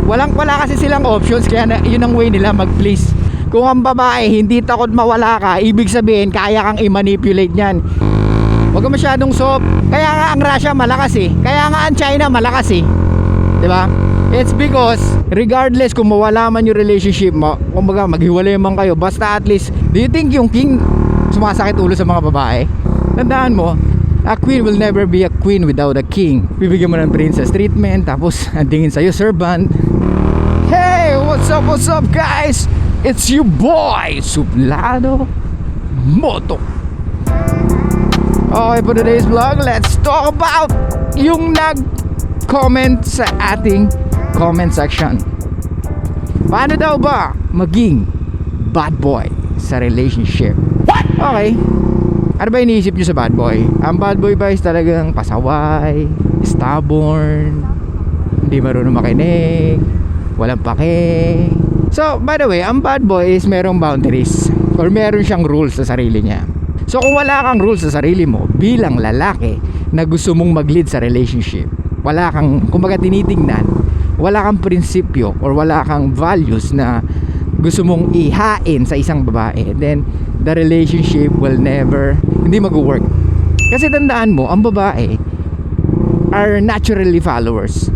Wala kasi silang options, kaya yun ang way nila mag-please. Kung ang babae hindi takot mawala ka, ibig sabihin kaya kang i-manipulate niyan. Huwag ka masyadong soft. Kaya nga ang Russia malakas eh. Kaya nga ang China malakas eh. Diba? It's because regardless kung mawala man yung relationship mo, kumbaga maghiwalay man kayo, basta at least, do you think yung king sumasakit ulo sa mga babae? Tandaan mo, a queen will never be a queen without a king. Bibigyan mo ng princess treatment, tapos ang tingin sa'yo servant. Hey, what's up guys? It's your boy Suplado Moto. Okay, for today's vlog, let's talk about yung nag-comment sa ating comment section. Paano daw ba maging bad boy sa relationship? Okay, ano ba iniisip nyo sa bad boy? Ang bad boy ba is talagang pasaway, stubborn, hindi marunong makinig, walang pake. So, by the way, ang bad boy is merong boundaries or meron siyang rules sa sarili niya. So, kung wala kang rules sa sarili mo bilang lalaki na gusto mong mag-lead sa relationship, wala kang, kumbaga tinitingnan, wala kang prinsipyo or wala kang values na gusto mong ihain sa isang babae, then the relationship will never, hindi mag-work. Kasi tandaan mo, ang babae are naturally followers.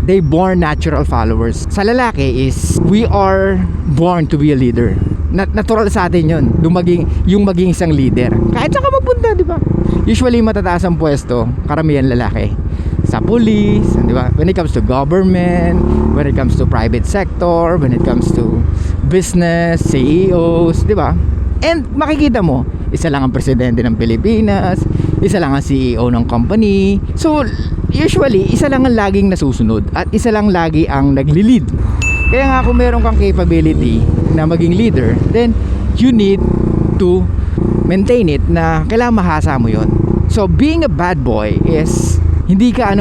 They born natural followers. Sa lalaki is we are born to be a leader. Natural sa atin yun, yung maging isang leader. Kahit saan ka magpunta, di ba? Usually matataas ang pwesto, karamihan lalaki. Sa police, di ba? When it comes to government, when it comes to private sector, when it comes to business, CEOs, di ba? And makikita mo, isa lang ang presidente ng Pilipinas, isa lang ang CEO ng company. So usually isa lang ang laging nasusunod at isa lang lagi ang nagli-lead. Kaya nga kung meron kang capability na maging leader, then you need to maintain it na kailangan mahasa mo yon. So being a bad boy is hindi ka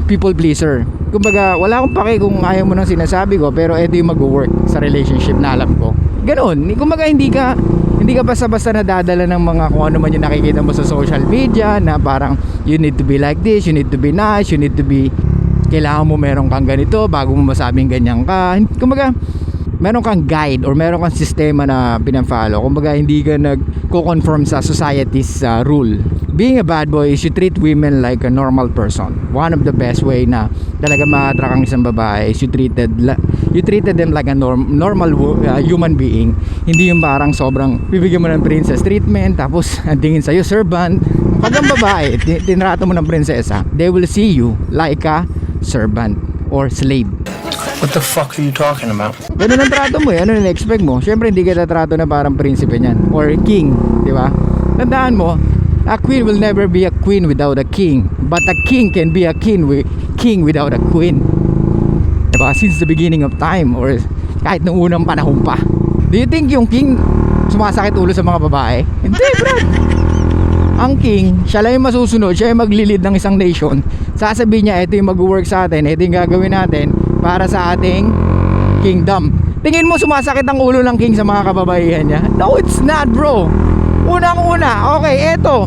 people pleaser. Kumbaga wala akong pake kung ayaw mo nang sinasabi ko, pero ito yung mag-work sa relationship na alam ko. Ganon, kumbaga hindi ka basta-basta nadadala ng mga kung ano man yung nakikita mo sa social media na parang you need to be like this, you need to be nice, you need to be, kailangan mo meron kang ganito bago mo masabing ganyan ka. Kumbaga meron kang guide or meron kang sistema na pinafollow. Kumbaga hindi ka nagko-conform sa society's rule. Being a bad boy is you treat women like a normal person. One of the best way na talaga ma-attract ang isang babae is you treated them like a normal human being. Hindi yung parang sobrang bibigyan mo ng princess treatment tapos ang tingin sa'yo servant. Pag ang babae tinrato mo ng prinsesa, they will see you like a servant or slave. What the fuck are you talking about? Ganun ang trato mo eh. Ano na expect mo? Syempre hindi ka tatrato na parang prinsipe niyan or king, di ba? Tandaan mo, a queen will never be a queen without a king, but a king can be a king without a queen. Diba? Since the beginning of time or kahit nung unang panahon pa. Do you think yung king sumasakit ulo sa mga babae? Hindi, bro. Ang king, siya lang yung masusunod, siya yung maglilid ng isang nation. Sasabihin niya, ito yung mag-work sa atin, ito yung gagawin natin para sa ating kingdom. Tingin mo sumasakit ang ulo ng king sa mga kababaihan niya? No, it's not, bro. Unang-una, okay, eto.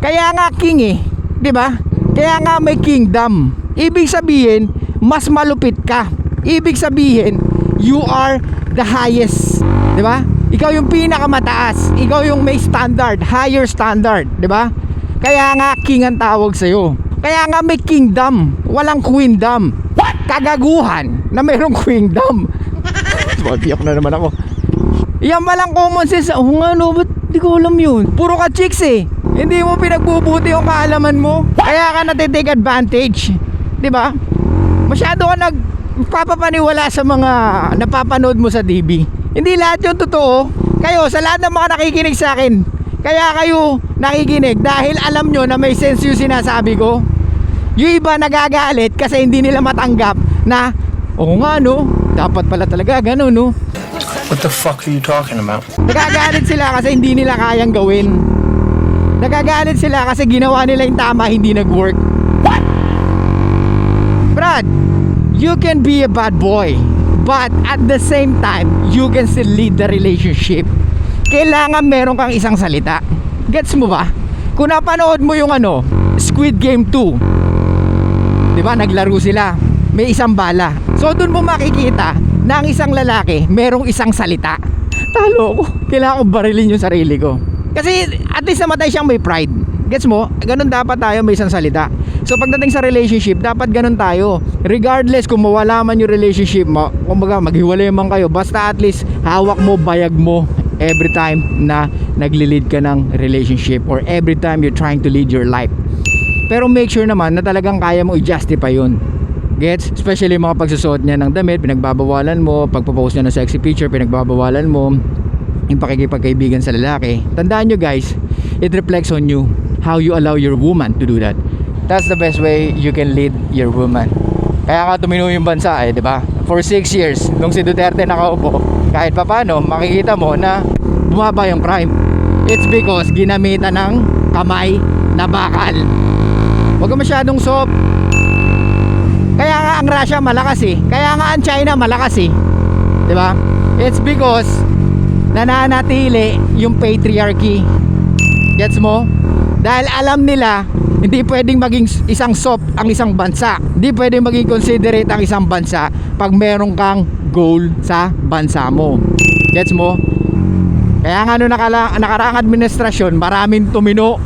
Kaya nga king eh, 'di ba? Kaya nga may kingdom. Ibig sabihin, mas malupit ka. Ibig sabihin, you are the highest, 'di ba? Ikaw yung pinakamataas. Ikaw yung may standard, higher standard, 'di ba? Kaya nga king ang tawag sa iyo. Kaya nga may kingdom, walang queendom. What? Kagaguhan na mayroong queendom. Biyak na naman ako. Yan malang common sense. Oh nga no, ba't di ko alam yun? Puro ka chicks eh. Hindi mo pinagbubuti yung kaalaman mo. Kaya ka natitake advantage, diba? Masyado ka nagpapapaniwala sa mga napapanood mo sa TV. Hindi lahat yung totoo. Kayo, sa lahat ng mga nakikinig sa akin, kaya kayo nakikinig dahil alam nyo na may sense yung sinasabi ko. Yung iba nagagalit kasi hindi nila matanggap na oo nga no, dapat pala talaga gano'n no. What the fuck are you talking about? Nagagalit sila kasi hindi nila kayang gawin. Nagagalit sila kasi ginawa nila yung tama, hindi nag-work. What? Brad, you can be a bad boy, but at the same time, you can still lead the relationship. Kailangan meron kang isang salita. Gets mo ba? Kung napanood mo yung Squid Game 2, 'di ba? Naglaro sila. may isang bala. So doon mo makikita na ang isang lalaki merong isang salita. Talo ko, kailangan ko barilin yung sarili ko. Kasi at least namatay siyang may pride. Gets mo? Ganun dapat tayo, may isang salita. So pagdating sa relationship, dapat ganun tayo. Regardless kung mawala man yung relationship mo, kumbaga maghiwalay man kayo, basta at least hawak mo, bayag mo every time na nagli-lead ka ng relationship or every time you're trying to lead your life. Pero make sure naman na talagang kaya mo i-justify yun. Gets? Especially mga pagsusuot niya ng damit, pinagbabawalan mo. Pagpo-post niya ng sexy picture, pinagbabawalan mo. Yung pakikipagkaibigan sa lalaki. Tandaan nyo guys, it reflects on you how you allow your woman to do that. That's the best way you can lead your woman. Kaya nga tumino yung bansa di ba? For 6 years nung si Duterte nakaupo, kahit papano makikita mo na bumaba yung crime. It's because ginamitan ng kamay na bakal. Huwag ka masyadong soft. Kaya nga ang Russia malakas kaya nga ang China malakas di ba? It's because nananatili yung patriarchy. Gets mo? Dahil alam nila hindi pwedeng maging isang soft ang isang bansa. Hindi pwedeng maging considerate ang isang bansa pag meron kang goal sa bansa mo. Gets mo? Kaya nga nung nakaraang administrasyon, maraming tumino.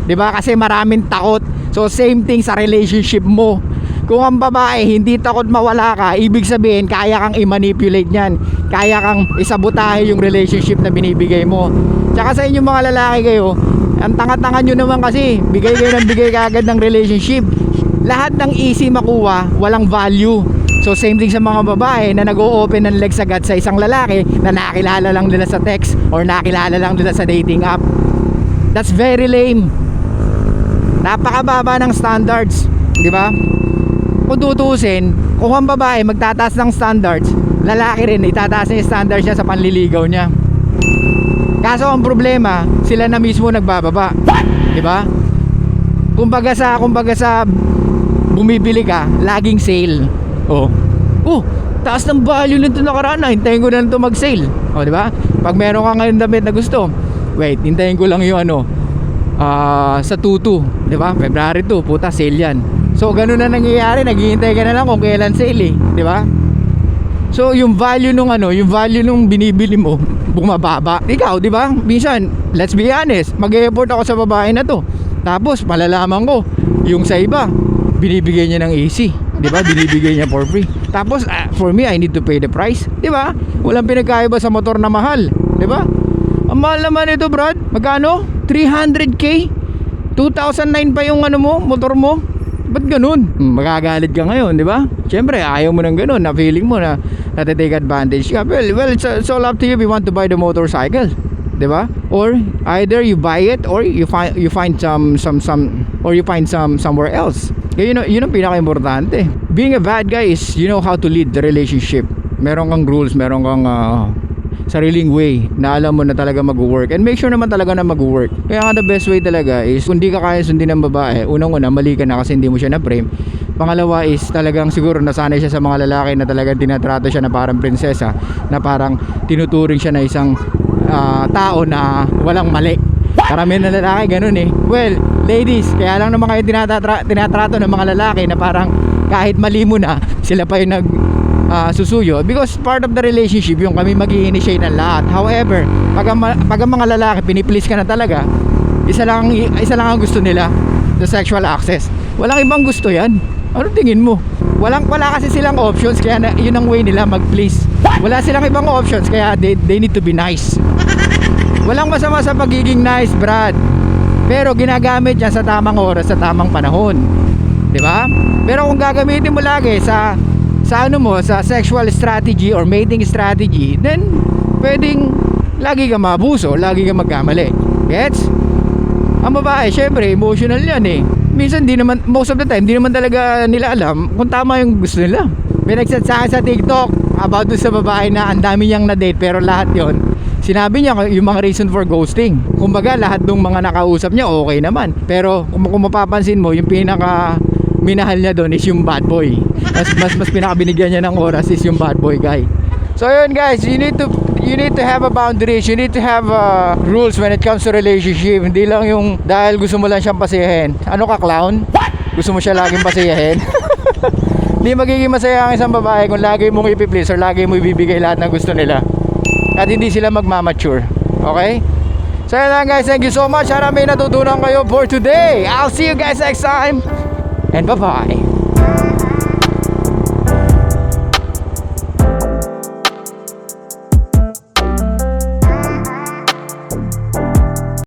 'Di ba? Kasi maraming takot. So same thing sa relationship mo. Kung ang babae hindi takot mawala ka, ibig sabihin kaya kang i-manipulate niyan. Kaya kang isabotahe yung relationship na binibigay mo. Tsaka sa inyong mga lalaki kayo, ang tanga-tanga nyo naman kasi bigay kayo ng bigay kaagad ng relationship. Lahat ng easy makuha, walang value. So same thing sa mga babae na nag-o-open ng legs agad sa isang lalaki na nakilala lang nila sa text or nakilala lang nila sa dating app. That's very lame. Napakababa ng standards, di ba? Kung tutusin, kung ang babae magtataas ng standards, lalaki rin itataas niya yung standards niya sa panliligaw niya. Kaso ang problema, sila na mismo nagbababa. 'Di ba? Kumbaga sa bumibili ka, laging sale. Oh, taas ng value nito nakaraan, hintayin ko na ito mag-sale. Oh, 'di ba? Pag meron ka ngayon damit na gusto, wait, hintayin ko lang yung sa tutu, 'di ba? February 2, puta sale 'yan. So ganun na nangyayari, naghihintay ka na lang kung kailan sale 'di ba? So yung value nung binibili mo bumababa. Ikaw, 'di ba? Minsan, let's be honest, mag-e-effort ako sa babae na 'to. Tapos malalaman ko yung sa iba binibigay niya ng easy, 'di ba? Binibigay niya for free. Tapos for me, I need to pay the price, 'di ba? Walang pinagkaiba sa motor na mahal, 'di ba? Ang mahal naman ito, Brad. Magkano? 300k? 2009 pa yung motor mo. Ba't ganun? Magagalit ka ngayon, di ba? Siyempre, ayaw mo ng ganun. Na feeling mo na natitake advantage ka. Well, it's all up to you if you want to buy the motorcycle. Di ba? Or either you buy it or you find some or you find somewhere else. Kaya yun ang pinaka-importante. Being a bad guy is you know how to lead the relationship. Meron kang rules, meron kang sariling way na alam mo na talaga mag-work, and make sure naman talaga na mag-work. Kaya nga the best way talaga is kung di ka kaya sundin ng babae, unang-una mali ka na kasi hindi mo siya na-frame. Pangalawa is talagang siguro nasanay siya sa mga lalaki na talagang tinatrato siya na parang prinsesa, na parang tinuturing siya na isang tao na walang mali. Karamihan na lalaki ganun Well, ladies, kaya lang naman kayo tinatrato ng mga lalaki na parang kahit mali mo na, sila pa yung susuyo, because part of the relationship yung kami mag-i-initiate ng lahat. However, pag ang mga lalaki pinipilis ka na talaga, isa lang ang gusto nila, the sexual access. Walang ibang gusto yan. Ano tingin mo? Wala kasi silang options, kaya yun ang way nila mag-please. Wala silang ibang options, kaya they need to be nice. Walang masama sa pagiging nice, Brad, pero ginagamit yan sa tamang oras, sa tamang panahon, di ba? Pero kung gagamitin mo lagi sa sexual strategy or mating strategy, then pwedeng lagi ka maabuso, lagi ka magkamali. Gets? Ang babae, syempre emotional yan minsan most of the time di naman talaga nila alam kung tama yung gusto nila. May nag-chat sa akin sa TikTok about sa babae na ang dami niyang na-date, pero lahat yon sinabi niya yung mga reason for ghosting. Kumbaga lahat ng mga nakausap niya okay naman, pero kung mapapansin mo, yung pinaka minahal niya doon is yung bad boy. Mas pinakabinigyan niya ng oras is yung bad boy guy. So yun guys, you need to have a boundaries, you need to have rules when it comes to relationship. Hindi lang yung dahil gusto mo lang siyang pasiyahin. Ano ka, clown? Gusto mo siya laging pasiyahin? Hindi magiging masaya ang isang babae kung lagi mong ipiplease or lagi mo ibibigay lahat ng gusto nila at hindi sila magmamature. Okay? So yun lang guys, thank you so much. Sana may natutunan kayo for today. I'll see you guys next time. And bye-bye.